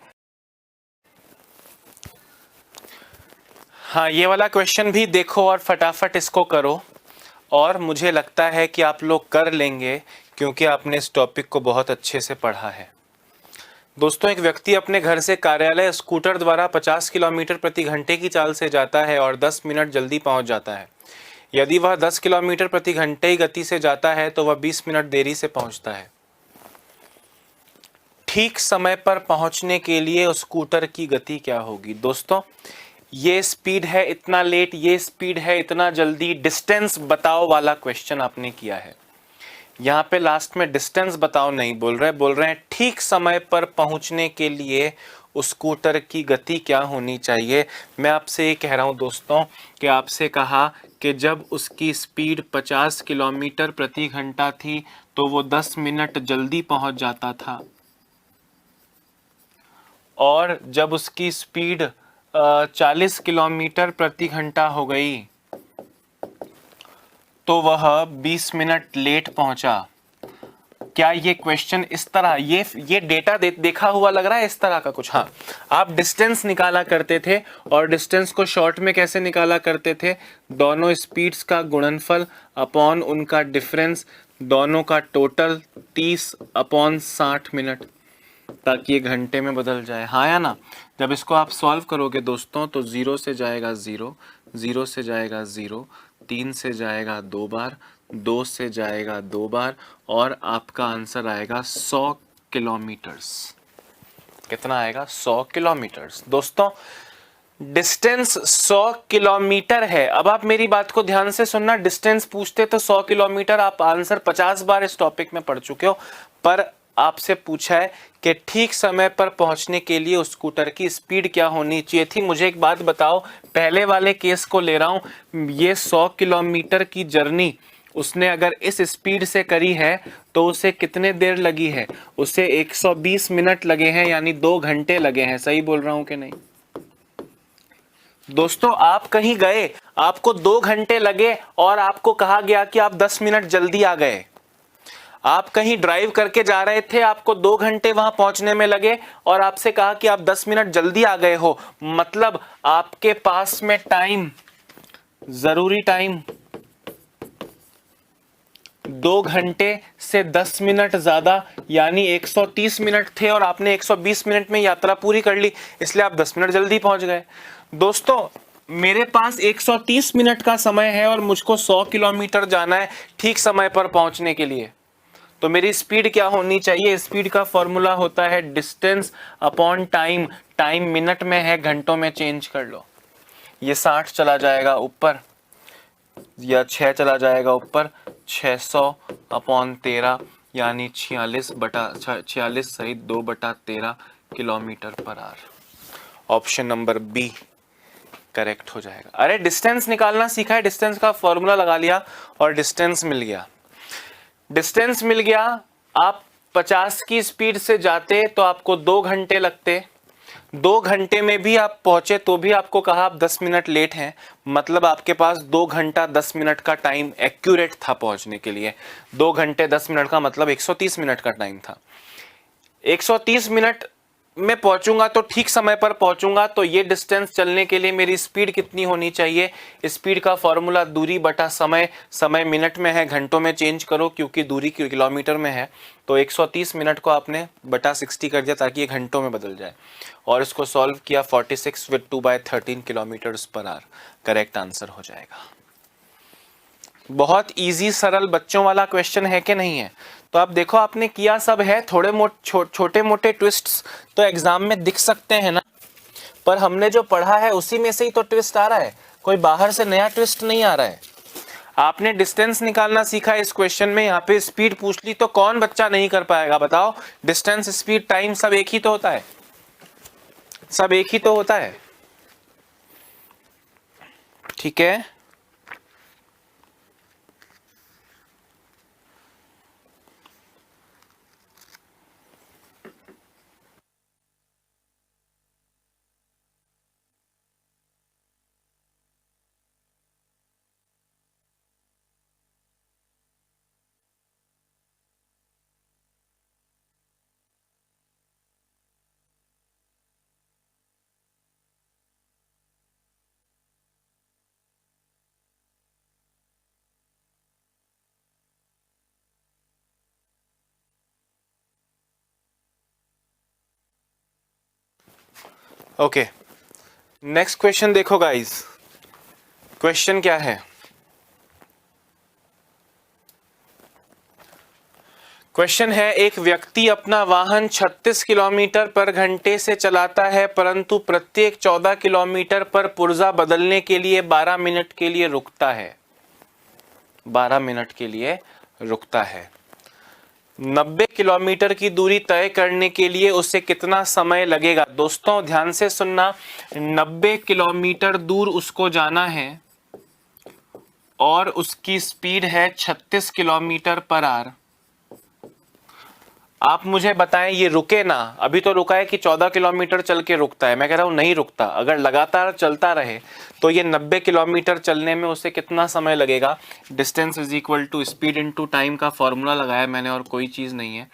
हाँ ये वाला क्वेश्चन भी देखो और फटाफट इसको करो, और मुझे लगता है कि आप लोग कर लेंगे क्योंकि आपने इस टॉपिक को बहुत अच्छे से पढ़ा है। दोस्तों, एक व्यक्ति अपने घर से कार्यालय स्कूटर द्वारा 50 किलोमीटर प्रति घंटे की चाल से जाता है और 10 मिनट जल्दी पहुंच जाता है। यदि वह 10 किलोमीटर प्रति घंटे की गति से जाता है तो वह 20 मिनट देरी से पहुंचता है। ठीक समय पर पहुंचने के लिए स्कूटर की गति क्या होगी? दोस्तों, ये स्पीड है इतना लेट, ये स्पीड है इतना जल्दी, डिस्टेंस बताओ वाला क्वेश्चन आपने किया है। यहाँ पे लास्ट में डिस्टेंस बताओ नहीं बोल रहे हैं ठीक समय पर पहुंचने के लिए स्कूटर की गति क्या होनी चाहिए। मैं आपसे ये कह रहा हूँ दोस्तों कि आपसे कहा कि जब उसकी स्पीड 50 किलोमीटर प्रति घंटा थी तो वो 10 मिनट जल्दी पहुंच जाता था, और जब उसकी स्पीड 40 किलोमीटर प्रति घंटा हो गई तो वह 20 मिनट लेट पहुंचा। क्या ये क्वेश्चन इस तरह ये डेटा देखा हुआ लग रहा है इस तरह का कुछ? हाँ, आप डिस्टेंस निकाला करते थे और डिस्टेंस को शॉर्ट में कैसे निकाला करते थे? दोनों स्पीड्स का गुणनफल अपॉन उनका डिफरेंस, दोनों का टोटल 30 अपॉन 60 मिनट, ताकि ये घंटे में बदल जाए। हाँ या ना? जब इसको आप सॉल्व करोगे दोस्तों तो 0 से जाएगा 0, 0 से जाएगा 0, 3 से जाएगा 2 बार, 2 से जाएगा 2 बार, और आपका आंसर आएगा 100 किलोमीटर्स। कितना आएगा? 100 किलोमीटर्स। दोस्तों डिस्टेंस 100 किलोमीटर है। अब आप मेरी बात को ध्यान से सुनना, डिस्टेंस पूछते तो 100 किलोमीटर, आप आंसर 50 बार इस टॉपिक में पढ़ चुके हो, पर आपसे पूछा है कि ठीक समय पर पहुंचने के लिए उस स्कूटर की स्पीड क्या होनी चाहिए थी। मुझे एक बात बताओ, पहले वाले केस को ले रहा हूं, ये 100 किलोमीटर की जर्नी उसने अगर इस स्पीड से करी है तो उसे कितने देर लगी है? उसे 120 मिनट लगे हैं, यानी 2 घंटे लगे हैं। सही बोल रहा हूं कि नहीं दोस्तों? आप कहीं गए, आपको 2 घंटे लगे और आपको कहा गया कि आप 10 मिनट जल्दी आ गए। आप कहीं ड्राइव करके जा रहे थे, आपको 2 घंटे वहां पहुंचने में लगे और आपसे कहा कि आप 10 मिनट जल्दी आ गए हो। मतलब आपके पास में टाइम, जरूरी टाइम 2 घंटे से 10 मिनट ज्यादा, यानी 130 मिनट थे और आपने 120 मिनट में यात्रा पूरी कर ली, इसलिए आप 10 मिनट जल्दी पहुंच गए। दोस्तों मेरे पास 130 मिनट का समय है और मुझको 100 किलोमीटर जाना है ठीक समय पर पहुंचने के लिए, तो मेरी स्पीड क्या होनी चाहिए? स्पीड का फॉर्मूला होता है distance upon time. Time minute में है, घंटों में चेंज कर लो। ये 60 चला जाएगा ऊपर, या 6 चला जाएगा ऊपर, 600 अपॉन 13, यानी 46 सहित 2/13 किलोमीटर पर hour. Option number B correct हो जाएगा। अरे डिस्टेंस निकालना सीखा है, डिस्टेंस का फॉर्मूला लगा लिया और डिस्टेंस मिल गया। डिस्टेंस मिल गया, आप 50 की स्पीड से जाते तो आपको 2 घंटे लगते, 2 घंटे में भी आप पहुंचे तो भी आपको कहा आप 10 मिनट लेट हैं, मतलब आपके पास 2 घंटा 10 मिनट का टाइम एक्यूरेट था पहुंचने के लिए। 2 घंटे 10 मिनट का मतलब 130 मिनट का टाइम था। 130 मिनट में पहुंचूंगा तो ठीक समय पर पहुंचूंगा, तो ये डिस्टेंस चलने के लिए मेरी स्पीड कितनी होनी चाहिए? स्पीड का फॉर्मूला दूरी बटा समय, समय मिनट में है, घंटों में चेंज करो क्योंकि दूरी किलोमीटर में है, तो 130 मिनट को आपने बटा 60 कर दिया ताकि ये घंटों में बदल जाए, और इसको सॉल्व किया 46 with 2/13 kilometres per hour. Correct answer हो जाएगा। बहुत इजी सरल बच्चों वाला क्वेश्चन है कि नहीं है? तो आप देखो आपने किया सब है, थोड़े छोटे मोटे ट्विस्ट्स तो एग्जाम में दिख सकते हैं ना, पर हमने जो पढ़ा है उसी में से ही तो ट्विस्ट आ रहा है, कोई बाहर से नया ट्विस्ट नहीं आ रहा है। आपने डिस्टेंस निकालना सीखा इस क्वेश्चन में, यहाँ पे स्पीड पूछ ली तो कौन बच्चा नहीं कर पाएगा बताओ? डिस्टेंस, स्पीड, टाइम सब एक ही तो होता है, सब एक ही तो होता है। ठीक है, ओके नेक्स्ट क्वेश्चन देखो गाइस। क्वेश्चन क्या है? क्वेश्चन है, एक व्यक्ति अपना वाहन 36 किलोमीटर पर घंटे से चलाता है परंतु प्रत्येक 14 किलोमीटर पर पुर्जा बदलने के लिए 12 मिनट के लिए रुकता है। 12 मिनट के लिए रुकता है। 90 किलोमीटर की दूरी तय करने के लिए उसे कितना समय लगेगा? दोस्तों ध्यान से सुनना, 90 किलोमीटर दूर उसको जाना है और उसकी स्पीड है 36 किलोमीटर पर आवर। आप मुझे बताएं ये रुके ना, अभी तो रुका है कि 14 किलोमीटर चल के रुकता है, मैं कह रहा हूं नहीं रुकता, अगर लगातार चलता रहे तो ये 90 किलोमीटर चलने में उसे कितना समय लगेगा। Distance is equal to speed into time का फॉर्मूला लगाया मैंने और कोई चीज़ नहीं है।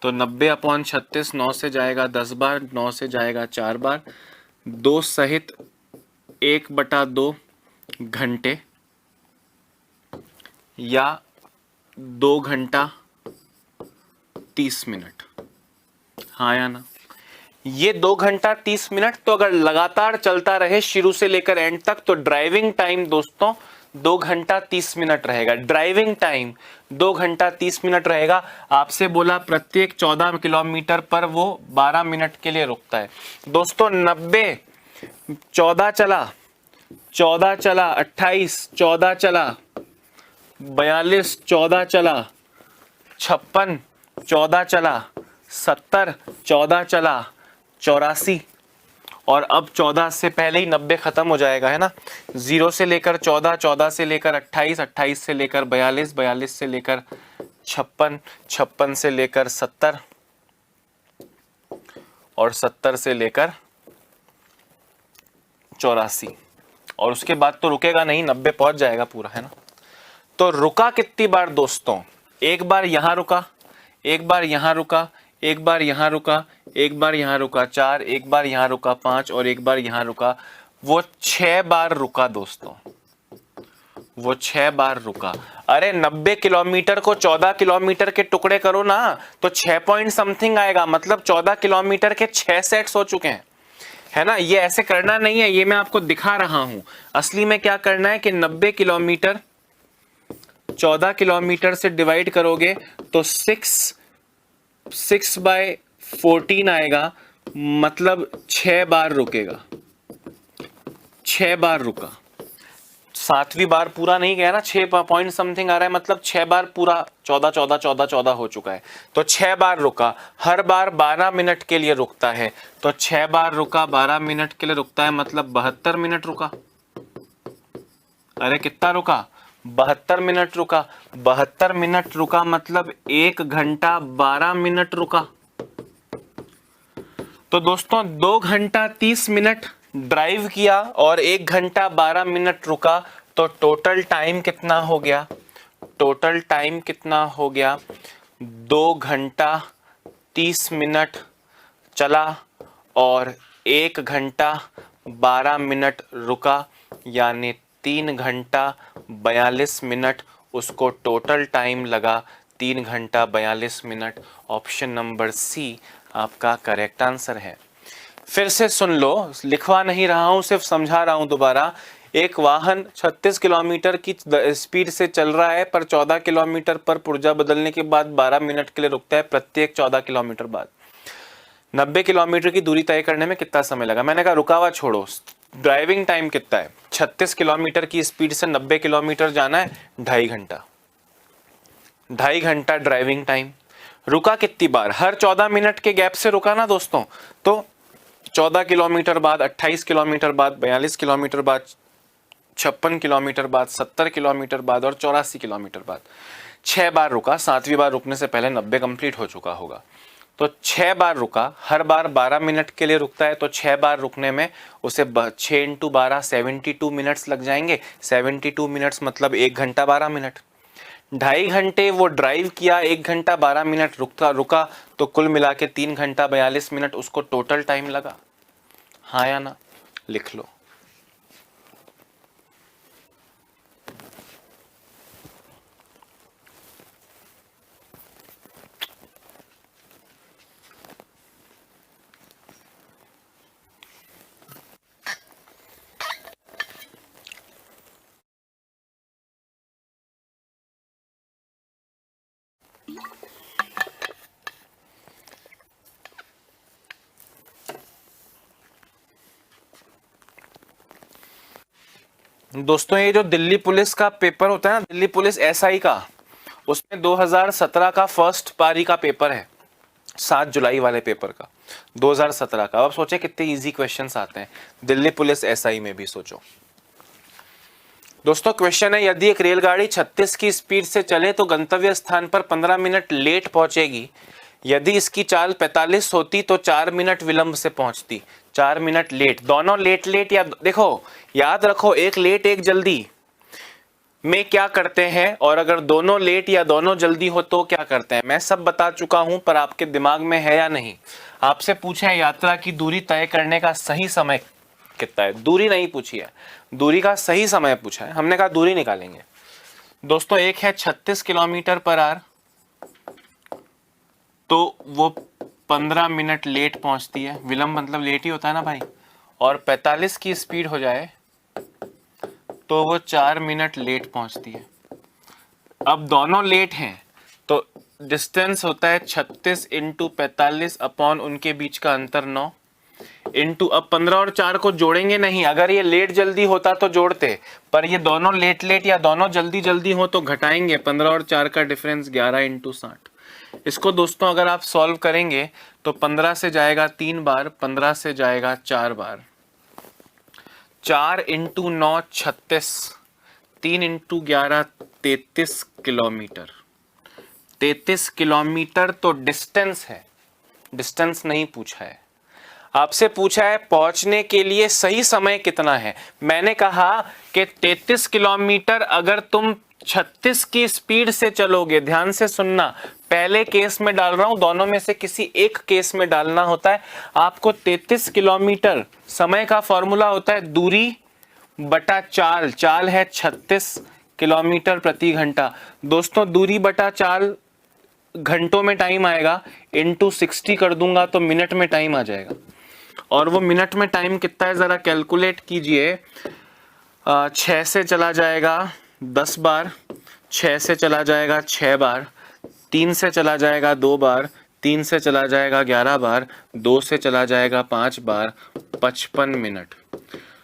तो 90/36, 9 से जाएगा 10 बार, 9 से जाएगा 4 बार, 2 सहित 1/2 घंटे या 2 घंटा 30 मिनट। हाँ या ना? ये 2 घंटा 30 मिनट तो अगर लगातार चलता रहे शुरू से लेकर एंड तक तो ड्राइविंग टाइम दोस्तों 2 घंटा 30 मिनट रहेगा। ड्राइविंग टाइम 2 घंटा 30 मिनट रहेगा। आपसे बोला प्रत्येक 14 किलोमीटर पर वो 12 मिनट के लिए रुकता है। दोस्तों 90, 14 चला, 14 चला, 28, 14 चला, 42, 14 चला, 56, 14 चला, 70, 14 चला, 84 और अब 14 से पहले ही 90 खत्म हो जाएगा, है ना। 0 से लेकर 14, 14 से लेकर 28, 28 से लेकर 42, 42 से लेकर 56, 56 से लेकर 70 और 70 से लेकर 84 और उसके बाद तो रुकेगा नहीं, 90 पहुंच जाएगा पूरा, है ना। तो रुका कितनी बार दोस्तों? एक बार यहां रुका, एक बार यहां रुका, एक बार यहां रुका, एक बार यहां रुका 4, एक बार यहां रुका 5 और एक बार यहां रुका। वो 6 बार रुका दोस्तों, वो 6 बार रुका। अरे 90 किलोमीटर को 14 किलोमीटर के टुकड़े करो ना तो 6 पॉइंट समथिंग आएगा, मतलब 14 किलोमीटर के 6 सेट्स हो चुके हैं, है ना। ये ऐसे करना नहीं है, ये मैं आपको दिखा रहा हूं। असली में क्या करना है कि 90 किलोमीटर 14 किलोमीटर से डिवाइड करोगे तो 6/14 आएगा, मतलब 6 बार रुकेगा। 6 बार रुका, 7वीं बार पूरा नहीं गया ना, 6 पॉइंट समथिंग आ रहा है, मतलब 6 बार पूरा 14 14 14 14 हो चुका है। तो 6 बार रुका, हर बार 12 मिनट के लिए रुकता है, तो 6 बार रुका 12 मिनट के लिए रुकता है, मतलब 72 मिनट रुका। अरे कितना रुका? 72 मिनट रुका। 72 मिनट रुका मतलब 1 घंटा 12 मिनट रुका। तो दोस्तों 2 घंटा 30 मिनट ड्राइव किया और 1 घंटा 12 मिनट रुका, तो टोटल टाइम कितना हो गया? टोटल टाइम कितना हो गया? 2 घंटा 30 मिनट चला और 1 घंटा 12 मिनट रुका, यानी 3 घंटा 42 मिनट उसको टोटल टाइम लगा, 3 घंटा 42 मिनट। ऑप्शन नंबर सी आपका करेक्ट आंसर है। फिर से सुन लो, लिखवा नहीं रहा हूं, सिर्फ समझा रहा हूं दोबारा। एक वाहन 36 किलोमीटर की स्पीड से चल रहा है पर 14 किलोमीटर पर पुर्जा बदलने के बाद 12 मिनट के लिए रुकता है प्रत्येक 14 किलोमीटर बाद। 90 किलोमीटर की दूरी तय करने में कितना समय लगा? मैंने कहा रुका हुआ छोड़ो, ड्राइविंग टाइम कितना है? 36 किलोमीटर की स्पीड से 90 किलोमीटर जाना है, 2.5 घंटा। 2.5 घंटा ड्राइविंग टाइम। रुका कितनी बार? हर 14 मिनट के गैप से रुका ना दोस्तों। तो 14 किलोमीटर बाद, 28 किलोमीटर बाद, 42 किलोमीटर बाद, 56 किलोमीटर बाद, 70 किलोमीटर बाद और 84 किलोमीटर बाद 6 बार रुका। 7वीं बार रुकने से पहले 90 कंप्लीट हो चुका होगा। तो 6 बार रुका, हर बार 12 मिनट के लिए रुकता है, तो 6 बार रुकने में उसे 6 × 12 72 मिनट्स लग जाएंगे। 72 मिनट्स मतलब 1 घंटा 12 मिनट। 2.5 घंटे वो ड्राइव किया, 1 घंटा 12 मिनट रुका, तो कुल मिला के 3 घंटा 42 मिनट उसको टोटल टाइम लगा। हाँ या ना? लिख लो। दोस्तों ये जो दिल्ली पुलिस का पेपर होता है ना, दिल्ली पुलिस एसआई का, उसमें 2017 का फर्स्ट पारी का पेपर है, 7 जुलाई वाले पेपर का, 2017 का। अब सोचे कितने इजी क्वेश्चंस आते हैं दिल्ली पुलिस एसआई में भी, सोचो दोस्तों। क्वेश्चन है, यदि एक रेलगाड़ी 36 की स्पीड से चले तो गंतव्य स्थान पर 15 मिनट लेट पहुंचेगी, यदि इसकी चाल 45 होती तो 4 मिनट विलंब से पहुंचती, 4 मिनट लेट। दोनों लेट लेट, या देखो याद रखो, एक लेट एक जल्दी में क्या करते हैं, और अगर दोनों लेट या दोनों जल्दी हो तो क्या करते हैं, मैं सब बता चुका हूं, पर आपके दिमाग में है या नहीं। आपसे पूछा है यात्रा की दूरी तय करने का सही समय कितना है, दूरी नहीं पूछी है, दूरी का सही समय पूछा है, हमने कहा दूरी निकालेंगे। दोस्तों एक है 36 किलोमीटर पर आवर, तो वो 15 मिनट लेट पहुंचती है, विलंब मतलब लेट ही होता है ना भाई, और 45 की स्पीड हो जाए तो वो 4 मिनट लेट पहुंचती है। अब दोनों लेट हैं तो डिस्टेंस होता है 36 इंटू 45 अपॉन उनके बीच का अंतर 9 इंटू, अब 15 और 4 को जोड़ेंगे नहीं, अगर ये लेट जल्दी होता तो जोड़ते, पर ये दोनों लेट लेट या दोनों जल्दी जल्दी हो तो घटाएंगे। 15 और 4 का डिफरेंस 11 इंटू 60। इसको दोस्तों अगर आप सॉल्व करेंगे तो 15 से जाएगा 3 बार, 15 से जाएगा 4 बार, 4 इंटू 9 36, 3 इंटू 11 33 किलोमीटर। 33 किलोमीटर तो डिस्टेंस है, डिस्टेंस नहीं पूछा है। आपसे पूछा है पहुंचने के लिए सही समय कितना है। मैंने कहा कि 33 किलोमीटर अगर तुम 36 की स्पीड से चलोगे, ध्यान से सुनना, पहले केस में डाल रहा हूं, दोनों में से किसी एक केस में डालना होता है आपको। 33 किलोमीटर समय का फॉर्मूला होता है दूरी बटा चाल, चाल है 36 किलोमीटर प्रति घंटा। दोस्तों दूरी बटा चाल घंटों में टाइम आएगा, इंटू 60 कर दूंगा तो मिनट में टाइम आ जाएगा, और वो मिनट में टाइम कितना है जरा कैलकुलेट कीजिए। 6 से चला जाएगा 10 बार, 6 से चला जाएगा 6 बार, 3 से चला जाएगा 2 बार, 3 से चला जाएगा 11 बार, 2 से चला जाएगा 5 बार, 55 मिनट।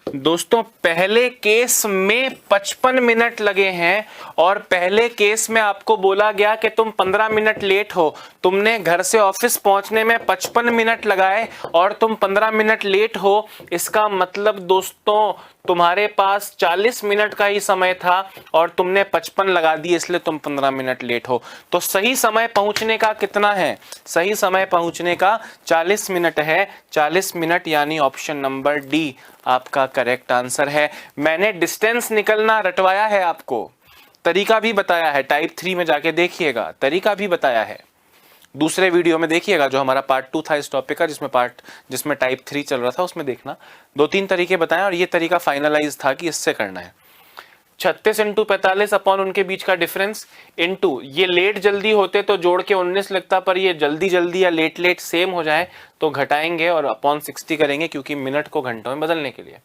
दोस्तों पहले केस में 55 मिनट लगे हैं, और पहले केस में आपको बोला गया कि तुम 15 मिनट लेट हो, तुमने घर से ऑफिस पहुंचने में 55 मिनट लगाए और तुम 15 मिनट लेट हो। इसका मतलब दोस्तों तुम्हारे पास 40 मिनट का ही समय था और तुमने 55 लगा दिए, इसलिए तुम 15 मिनट लेट हो। तो सही समय पहुंचने का कितना है, सही समय पहुंचने का 40 मिनट है, 40 मिनट, यानी ऑप्शन नंबर डी आपका करेक्ट आंसर है। मैंने डिस्टेंस निकलना रटवाया है, आपको तरीका भी बताया है, टाइप 3 में जाके देखिएगा, तरीका भी बताया है, दूसरे वीडियो में देखिएगा जो हमारा पार्ट 2 था इस टॉपिक का, जिसमें टाइप 3 चल रहा था, उसमें देखना 2-3 तरीके बताएं, और ये तरीका फाइनलाइज था कि इससे करना है। 36 इंटू 45 अपॉन उनके बीच का डिफरेंस, इंटू ये लेट जल्दी होते तो जोड़ के 19 लगता, पर ये जल्दी जल्दी या लेट लेट सेम हो जाए तो घटाएंगे और अपॉन 60 करेंगे, क्योंकि मिनट को घंटों में बदलने के लिए।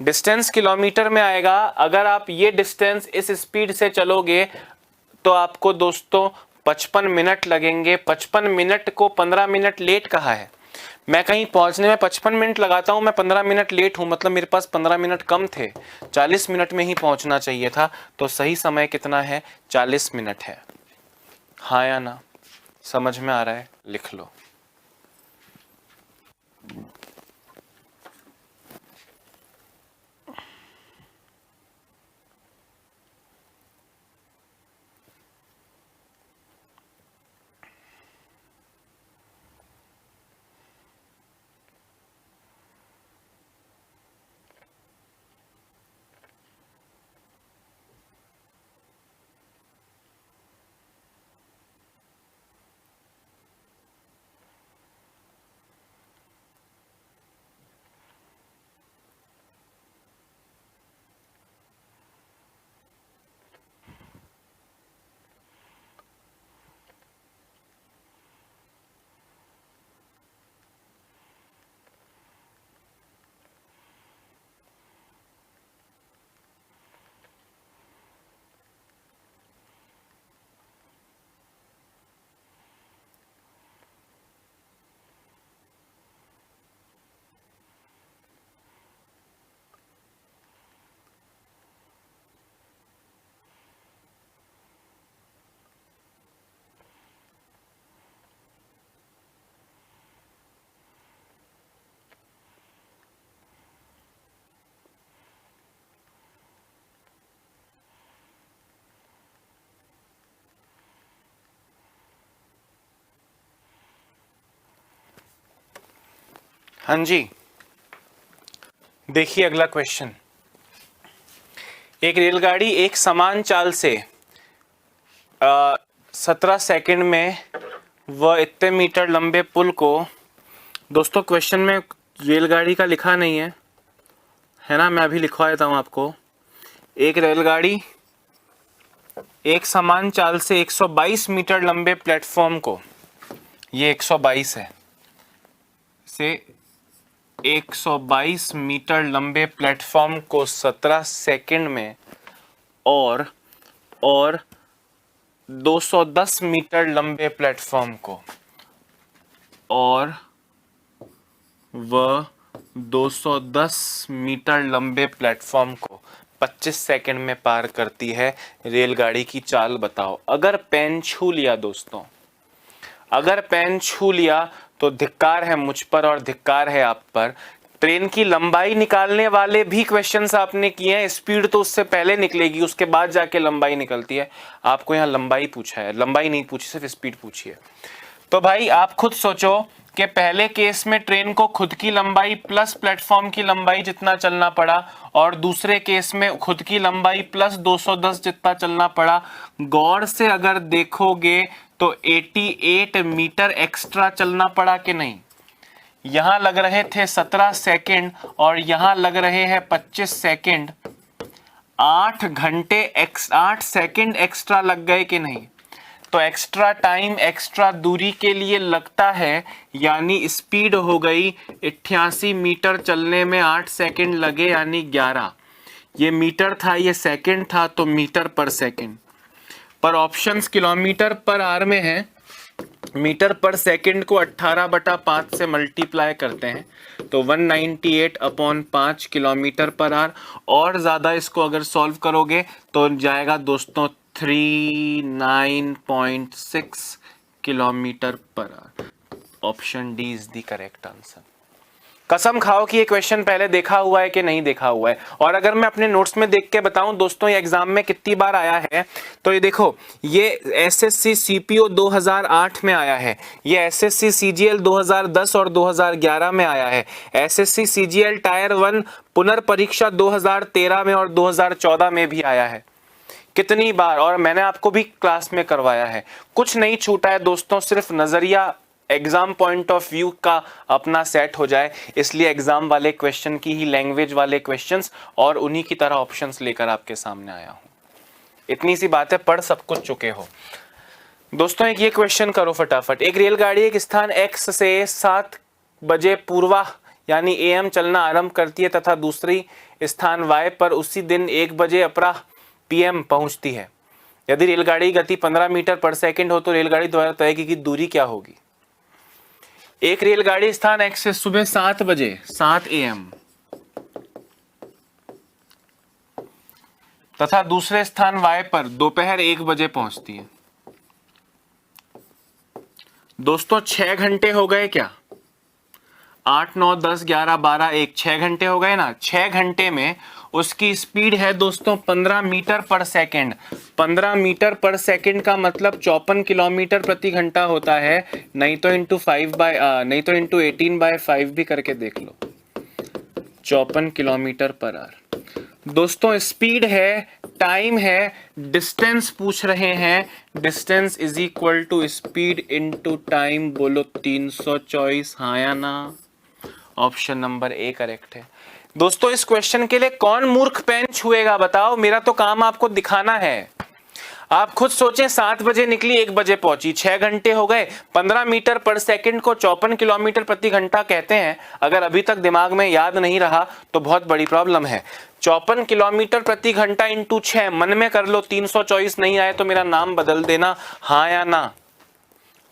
डिस्टेंस किलोमीटर में आएगा, अगर आप ये डिस्टेंस इस स्पीड से चलोगे तो आपको दोस्तों 55 मिनट लगेंगे। 55 मिनट को 15 मिनट लेट कहा है, मैं कहीं पहुंचने में 55 मिनट लगाता हूं, मैं 15 मिनट लेट हूं, मतलब मेरे पास 15 मिनट कम थे, 40 मिनट में ही पहुंचना चाहिए था। तो सही समय कितना है, 40 मिनट है। हाँ या ना, समझ में आ रहा है, लिख लो। हाँ जी, देखिए अगला क्वेश्चन। एक रेलगाड़ी एक समान चाल से 17 सेकंड में वह इतने मीटर लंबे पुल को, दोस्तों क्वेश्चन में रेलगाड़ी का लिखा नहीं है ना, मैं अभी लिखवा देता हूं आपको। एक रेलगाड़ी एक समान चाल से 122 मीटर लंबे प्लेटफॉर्म को, ये 122 है, से 122 मीटर लंबे प्लेटफॉर्म को 17 सेकंड में और 210 मीटर लंबे प्लेटफॉर्म को और वह 210 मीटर लंबे प्लेटफॉर्म को 25 सेकंड में पार करती है। रेलगाड़ी की चाल बताओ। अगर पेन छू लिया दोस्तों, अगर पेन छू लिया तो धिक्कार है मुझ पर और धिक्कार है आप पर। ट्रेन की लंबाई निकालने वाले भी क्वेश्चंस आपने किए हैं, स्पीड तो उससे पहले निकलेगी, उसके बाद जाके लंबाई निकलती है। आपको यहाँ लंबाई पूछा है, लंबाई नहीं पूछी, सिर्फ स्पीड पूछी है। तो भाई आप खुद सोचो कि पहले केस में ट्रेन को खुद की लंबाई प्लस प्लेटफॉर्म की लंबाई जितना चलना पड़ा और दूसरे केस में खुद की लंबाई प्लस 210 जितना चलना पड़ा। गौर से अगर देखोगे तो 88 मीटर एक्स्ट्रा चलना पड़ा कि नहीं। यहां लग रहे थे 17 सेकंड और यहां लग रहे हैं 25 सेकंड। 8 सेकंड एक्स्ट्रा लग गए कि नहीं। तो एक्स्ट्रा टाइम एक्स्ट्रा दूरी के लिए लगता है, यानी स्पीड हो गई 88 मीटर चलने में 8 सेकंड लगे, यानी 11। ये मीटर था, ये सेकंड था, तो मीटर पर सेकंड। पर ऑप्शंस किलोमीटर पर आवर में है। मीटर पर सेकंड को 18/5 से मल्टीप्लाई करते हैं तो 198/5 किलोमीटर पर आवर। और ज़्यादा इसको अगर सॉल्व करोगे तो जाएगा दोस्तों 39.6 किलोमीटर पर hour. Option D is the correct answer. कसम खाओ कि ये क्वेश्चन पहले देखा हुआ है कि नहीं देखा हुआ है। और अगर मैं अपने नोट्स में देख के बताऊं दोस्तों ये एग्जाम में कितनी बार आया है, तो ये देखो, ये एसएससी सीपीओ 2008 में आया है, ये एसएससी सीजीएल 2010 और 2011 में आया है, एसएससी सीजीएल टायर 1 पुनर्परीक्षा 2013 में और 2014 में भी आया है। कितनी बार, और मैंने आपको भी क्लास में करवाया है। कुछ नहीं छूटा है दोस्तों, सिर्फ नजरिया एग्जाम पॉइंट ऑफ व्यू का अपना सेट हो जाए, इसलिए एग्जाम वाले क्वेश्चन की ही लैंग्वेज वाले क्वेश्चंस और उन्हीं की तरह ऑप्शंस लेकर आपके सामने आया हूं। इतनी सी बात है, पढ़ सब कुछ चुके हो दोस्तों। एक ये क्वेश्चन करो फटाफट। एक रेलगाड़ी एक स्थान x से 7 बजे पूर्वा यानी AM चलना आरंभ करती है तथा दूसरी स्थान y पर उसी दिन 1 बजे अपराह PM पहुंचती है। यदि रेलगाड़ी की गति 15 मीटर पर सेकंड हो तो रेलगाड़ी द्वारा तय की दूरी क्या होगी। एक रेलगाड़ी स्थान x से सुबह 7 बजे 7 AM तथा दूसरे स्थान y पर दोपहर 1 बजे पहुंचती है। दोस्तों 6 घंटे हो गए क्या? 8, 9, 10, 11, 12, 1, 6 घंटे हो गए ना। 6 घंटे में उसकी स्पीड है दोस्तों 15 मीटर पर सेकंड। 15 मीटर पर सेकंड का मतलब 54 किलोमीटर प्रति घंटा होता है। नहीं तो इंटू 18/5 भी करके देख लो। 54 किलोमीटर पर आवर। दोस्तों स्पीड है, टाइम है, डिस्टेंस पूछ रहे हैं। Distance is equal to speed into time. बोलो 324, हाँ या ना। ऑप्शन नंबर ए करेक्ट है। दोस्तों इस क्वेश्चन के लिए कौन मूर्ख पेन छुएगा बताओ। मेरा तो काम आपको दिखाना है। आप खुद सोचें, 7 बजे निकली 1 बजे पहुंची, 6 घंटे हो गए। 15 मीटर पर सेकंड को 54 किलोमीटर प्रति घंटा कहते हैं। अगर अभी तक दिमाग में याद नहीं रहा तो बहुत बड़ी प्रॉब्लम है। 54 किलोमीटर प्रति घंटा इंटू 6 मन में कर लो। 324 नहीं आए तो मेरा नाम बदल देना, हाँ या ना।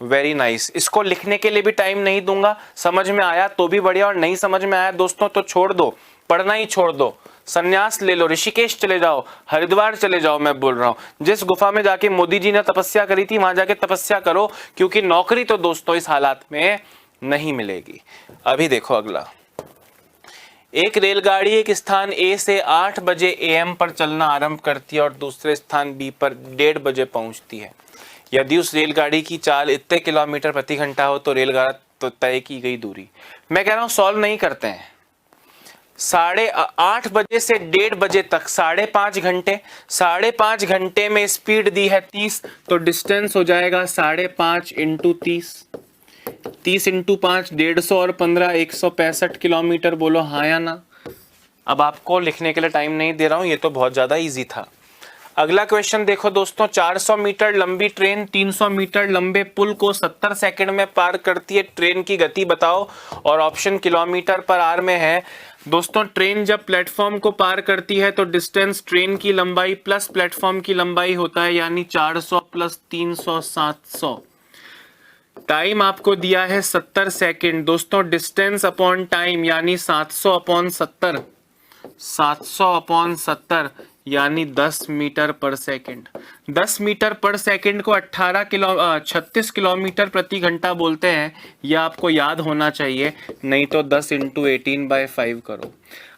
Very nice. इसको लिखने के लिए भी टाइम नहीं दूंगा। समझ में आया तो भी बढ़िया, और नहीं समझ में आया दोस्तों तो छोड़ दो, पढ़ना ही छोड़ दो, संन्यास ले लो, ऋषिकेश चले जाओ, हरिद्वार चले जाओ। मैं बोल रहा हूं जिस गुफा में जाके मोदी जी ने तपस्या करी थी वहां जाके तपस्या करो, क्योंकि नौकरी तो दोस्तों इस हालात में नहीं मिलेगी। अभी देखो अगला। एक रेलगाड़ी एक स्थान A से 8 बजे AM पर चलना आरंभ करती है और दूसरे स्थान B पर 1:30 बजे पहुंचती है। यदि उस रेलगाड़ी की चाल इतने किलोमीटर प्रति घंटा हो तो तो तय की गई दूरी। मैं कह रहा हूं सॉल्व नहीं करते हैं। 8:30 बजे से 1:30 बजे तक 5.5 घंटे, 5.5 घंटे में स्पीड दी है 30, तो डिस्टेंस हो जाएगा 5.5 इंटू 30, 30 इंटू 5 150 और 15 165 किलोमीटर। बोलो हाँ या ना। अब आपको लिखने के लिए टाइम नहीं दे रहा हूं, ये तो बहुत ज्यादा इजी था। अगला क्वेश्चन देखो दोस्तों, 400 मीटर लंबी ट्रेन 300 मीटर लंबे पुल को 70 सेकंड में पार करती है, ट्रेन की गति बताओ। और ऑप्शन किलोमीटर पर आर में है। दोस्तों ट्रेन जब प्लेटफॉर्म को पार करती है तो डिस्टेंस ट्रेन की लंबाई प्लस प्लेटफॉर्म की लंबाई होता है, यानी 400 प्लस 300 700। टाइम आपको दिया है 70 सेकंड। दोस्तों डिस्टेंस अपॉन टाइम यानी 700 अपॉन 70, 700 अपॉन 70 यानी 10 मीटर पर सेकंड। 10 मीटर पर सेकंड को 36 किलोमीटर प्रति घंटा बोलते हैं। यह आपको याद होना चाहिए, नहीं तो 10 इंटू 18/5 करो।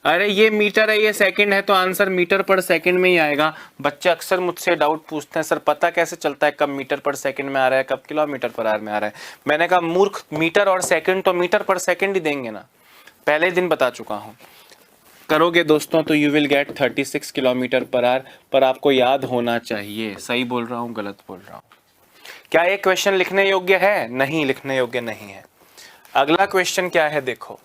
अरे ये मीटर है ये सेकंड है, तो आंसर मीटर पर सेकंड में ही आएगा। बच्चे अक्सर मुझसे डाउट पूछते हैं, सर पता कैसे चलता है कब मीटर पर सेकंड में आ रहा है, कब किलोमीटर पर आवर में आ रहा है। मैंने कहा मूर्ख, मीटर और सेकंड तो मीटर पर सेकंड ही देंगे ना, पहले दिन बता चुका हूं। करोगे दोस्तों तो यू विल गेट 36 किलोमीटर पर आवर, पर आपको याद होना चाहिए। सही बोल रहा हूं गलत बोल रहा हूं? क्या ये क्वेश्चन लिखने योग्य है? नहीं, लिखने योग्य नहीं है। अगला क्वेश्चन क्या है देखो,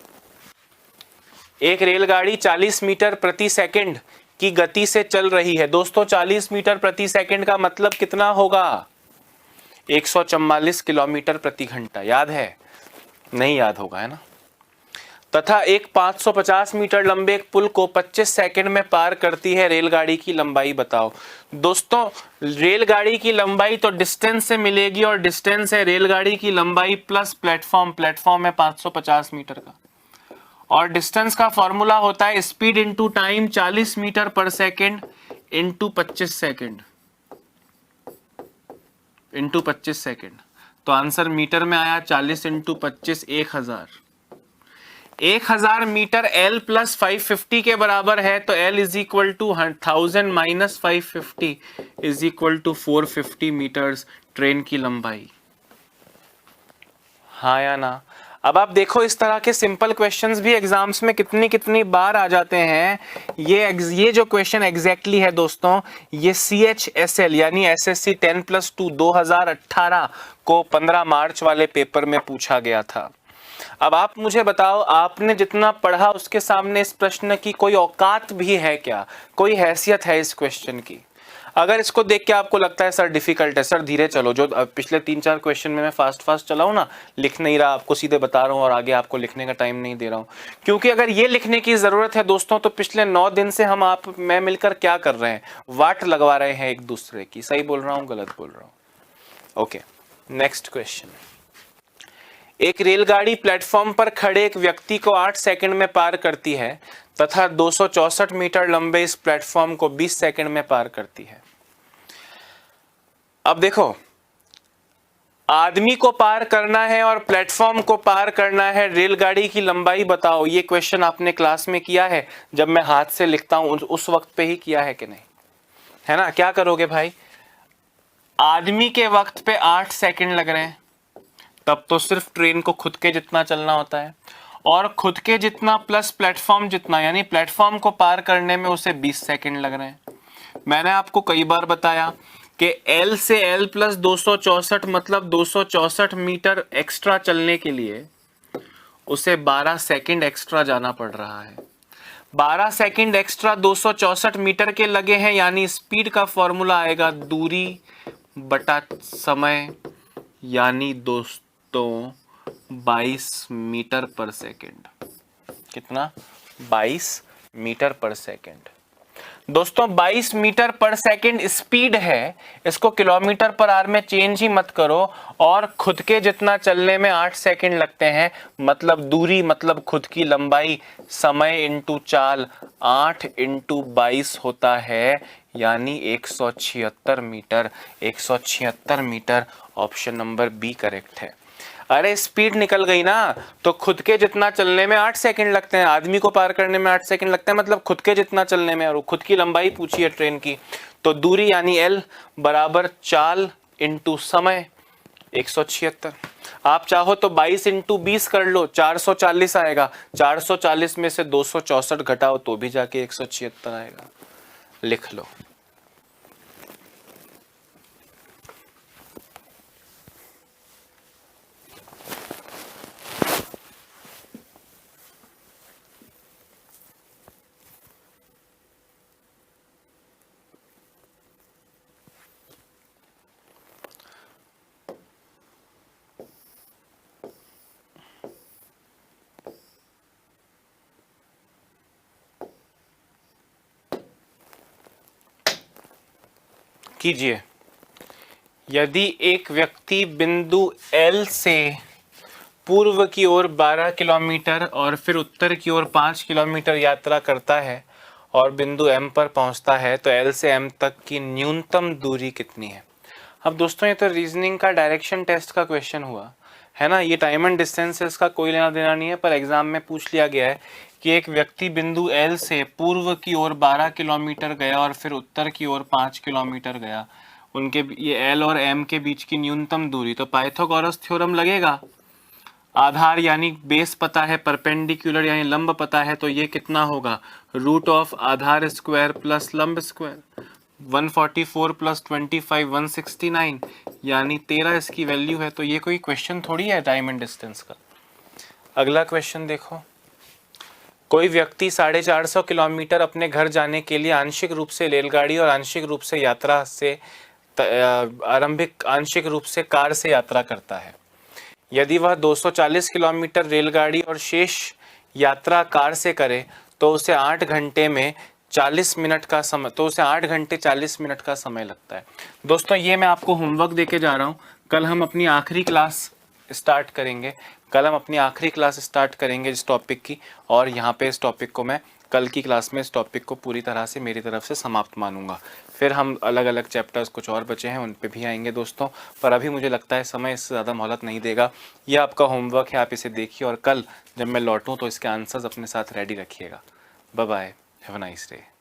एक रेलगाड़ी 40 मीटर प्रति सेकंड की गति से चल रही है। दोस्तों 40 मीटर प्रति सेकंड का मतलब कितना होगा? 144 किलोमीटर प्रति घंटा। याद है? नहीं याद होगा, है ना। तथा एक 550 मीटर लंबे एक पुल को 25 सेकंड में पार करती है, रेलगाड़ी की लंबाई बताओ। दोस्तों रेलगाड़ी की लंबाई तो डिस्टेंस से मिलेगी, और डिस्टेंस है रेलगाड़ी की लंबाई प्लस प्लेटफॉर्म, प्लेटफॉर्म है 550 मीटर का। और डिस्टेंस का फॉर्मूला होता है स्पीड इंटू टाइम, 40 मीटर पर second into 25 second, into 25 second. तो आंसर मीटर में आया 40 इंटू 25 1000। 1000 मीटर L प्लस 550 के बराबर है, तो L is equal to 1000 minus 550 is equal to 450 metres train की लंबाई। हाँ या ना? अब आप देखो इस तरह के सिंपल क्वेश्चंस भी एग्जाम्स में कितनी बार आ जाते हैं। ये जो क्वेश्चन एग्जैक्टली है दोस्तों, ये CHSL यानी SSC 10+2 2018 को 15 मार्च वाले पेपर में पूछा गया था। अब आप मुझे बताओ, आपने जितना पढ़ा उसके सामने इस प्रश्न की कोई औकात भी है क्या? कोई हैसियत है इस क्वेश्चन की? अगर इसको देख के आपको लगता है सर डिफिकल्ट है, सर धीरे चलो, जो पिछले 3-4 क्वेश्चन में मैं फास्ट चलाऊं ना, लिख नहीं रहा, आपको सीधे बता रहा हूं और आगे आपको लिखने का टाइम नहीं दे रहा हूं। क्योंकि अगर ये लिखने की जरूरत है दोस्तों, तो पिछले 9 दिन से मैं मिलकर क्या कर रहे हैं? वाट लगवा रहे हैं एक दूसरे की। सही बोल रहा हूं गलत बोल रहा हूं? Okay, next question. एक रेलगाड़ी प्लेटफॉर्म पर खड़े एक व्यक्ति को 8 सेकंड में पार करती है तथा 264 मीटर लंबे इस प्लेटफॉर्म को 20 सेकंड में पार करती है। अब देखो, आदमी को पार करना है और प्लेटफॉर्म को पार करना है, रेलगाड़ी की लंबाई बताओ। ये क्वेश्चन आपने क्लास में किया है, जब मैं हाथ से लिखता हूं उस वक्त पे ही किया है कि नहीं? है ना? क्या करोगे भाई, आदमी के वक्त पे 8 सेकंड लग रहे हैं, तब तो सिर्फ ट्रेन को खुद के जितना चलना होता है, और खुद के जितना प्लस प्लेटफॉर्म जितना, यानी प्लेटफॉर्म को पार करने में उसे 20 सेकंड लग रहे हैं। मैंने आपको कई बार बताया कि L से L प्लस 264 मतलब 264 मीटर एक्स्ट्रा चलने के लिए उसे 12 सेकंड एक्स्ट्रा जाना पड़ रहा है। 12 सेकंड एक्स्ट्रा 264 मीटर के लगे हैं, यानी स्पीड का फॉर्मूला आएगा दूरी बटा समय, यानी दोस्तों 22 मीटर पर सेकंड। कितना? 22 मीटर पर सेकंड। दोस्तों 22 मीटर पर सेकंड स्पीड है, इसको किलोमीटर पर आवर में चेंज ही मत करो। और खुद के जितना चलने में 8 सेकंड लगते हैं, मतलब दूरी मतलब खुद की लंबाई, समय इंटू चाल, 8 इंटू 22 होता है, यानी 176 metre. 176 metre, option number B correct है। अरे स्पीड निकल गई ना, तो खुद के जितना चलने में 8 सेकंड लगते हैं, आदमी को पार करने में 8 सेकंड लगते हैं, मतलब खुद के जितना चलने में, और खुद की लंबाई पूछी है ट्रेन की, तो दूरी यानी L बराबर चाल इंटू समय 176। आप चाहो तो 22 इंटू 20 कर लो, 440 आएगा। 440 में से 264 घटाओ तो भी जाके 176 आएगा। लिख लो। कीजिए। यदि एक व्यक्ति बिंदु L से पूर्व की ओर 12 किलोमीटर और फिर उत्तर की ओर 5 किलोमीटर यात्रा करता है और बिंदु M पर पहुंचता है तो L से M तक की न्यूनतम दूरी कितनी है। अब दोस्तों ये तो रीजनिंग का डायरेक्शन टेस्ट का क्वेश्चन हुआ है ना, ये टाइम एंड डिस्टेंसेस का कोई लेना देना नहीं है, पर एग्जाम में पूछ लिया गया है कि एक व्यक्ति बिंदु L से पूर्व की ओर 12 किलोमीटर गया और फिर उत्तर की ओर 5 किलोमीटर गया, उनके ये L और M के बीच की न्यूनतम दूरी, तो पाइथागोरस थ्योरम लगेगा। आधार यानी बेस पता है, परपेंडिकुलर यानी लंब पता है, तो ये कितना होगा, रूट ऑफ आधार स्क्वायर प्लस लंब स्क्वायर। 144 प्लस 25 169 यानी 13 इसकी वैल्यू है। तो ये कोई क्वेश्चन थोड़ी है टाइम एंड डिस्टेंस का। अगला क्वेश्चन देखो। कोई व्यक्ति 450 किलोमीटर अपने घर जाने के लिए आंशिक रूप से रेलगाड़ी और आंशिक रूप से यात्रा से आरंभिक आंशिक रूप से कार से यात्रा करता है। यदि वह 240 किलोमीटर रेलगाड़ी और शेष यात्रा कार से करे तो उसे 8 घंटे 40 मिनट का समय लगता है। दोस्तों ये मैं आपको होमवर्क देके जा रहा हूँ। कल हम अपनी आखिरी क्लास स्टार्ट करेंगे इस टॉपिक की, और यहाँ पे इस टॉपिक को मैं कल की क्लास में इस टॉपिक को पूरी तरह से मेरी तरफ से समाप्त मानूंगा। फिर हम अलग अलग चैप्टर्स कुछ और बचे हैं उन पे भी आएंगे दोस्तों, पर अभी मुझे लगता है समय इससे ज़्यादा मोहलत नहीं देगा। ये आपका होमवर्क है, आप इसे देखिए और कल जब मैं लौटूं तो इसके आंसर्स अपने साथ रेडी रखिएगा। Bye bye, have a nice day.